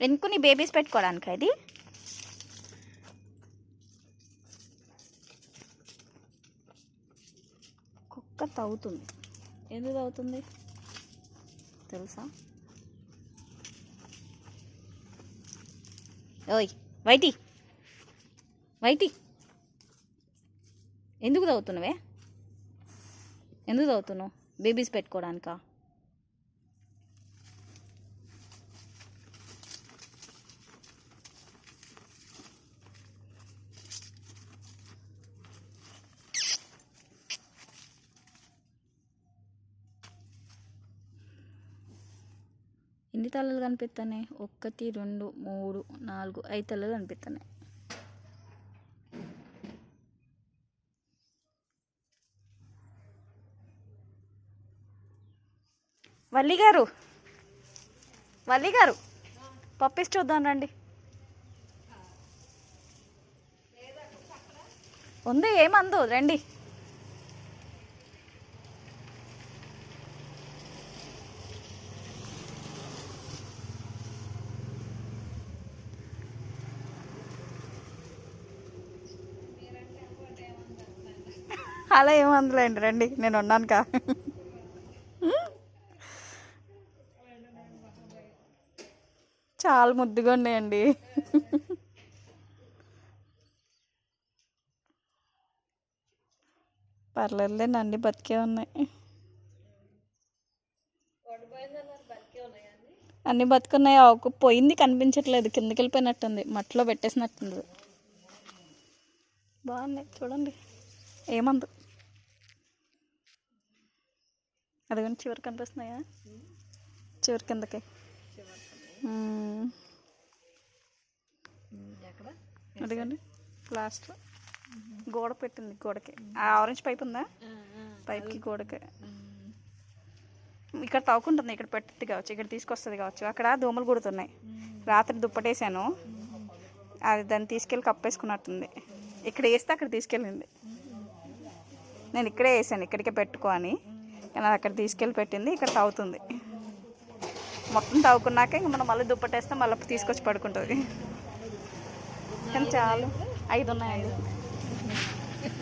వెనుకుని babies పెట్టుకోవడానికి ఇది. కుక్క తవ్వుతుంది. ఎందుకు తవ్వుతుంది తెలుసా? ఓయ్ వైటి వైటి, ఎందుకు తవ్వుతున్నావే? ఎందుకు తవ్వుతున్నావు? బేబీస్ పెట్టుకోవడానికా? ఎన్ని తలలు కనిపిస్తున్నాయి? 1 2 3 4 5 తలలు కనిపిస్తున్నాయి. వల్లి గారు పప్పిసి చూద్దాం రండి. ఉంది, ఏమందు రండి. అలా ఏమందులేండి, రండి, నేను ఉన్నాను కా. చాలా ముద్దుగా ఉన్నాయండి. పర్లేదులేండి, అన్నీ బతికే ఉన్నాయి. అన్నీ బతుకున్నాయి. ఒక పోయింది కనిపించట్లేదు, కిందకి వెళ్ళిపోయినట్టుంది, మట్టిలో పెట్టేసినట్టుంది. బాగున్నాయి చూడండి, ఏమందు. అదిగోండి చివరి కనిపిస్తున్నాయా? చివరి కిందకి అదిగోండి లాస్ట్ గోడ పెట్టింది. గోడకి ఆ ఆరెంజ్ పైప్ ఉందా, పైప్కి గోడకి. ఇక్కడ తవ్వుకుంటుంది, ఇక్కడ పెట్టింది కావచ్చు, ఇక్కడ తీసుకొస్తుంది కావచ్చు. అక్కడ దోమలు కుడుతున్నాయి. రాత్రి దుప్పటేసాను, అది దాన్ని తీసుకెళ్ళి కప్పేసుకున్నట్టుంది. ఇక్కడ వేస్తే అక్కడ తీసుకెళ్ళింది. నేను ఇక్కడే వేసాను, ఇక్కడికే పెట్టుకో అని, కానీ అది అక్కడ తీసుకెళ్ళి పెట్టింది. ఇక్కడ తవ్వుతుంది. మొత్తం తవ్వుకున్నాక ఇంక మనం మళ్ళీ దుప్పటేస్తే మళ్ళీ తీసుకొచ్చి పడుకుంటుంది. కానీ చాలు 5 ఉన్నాయండి.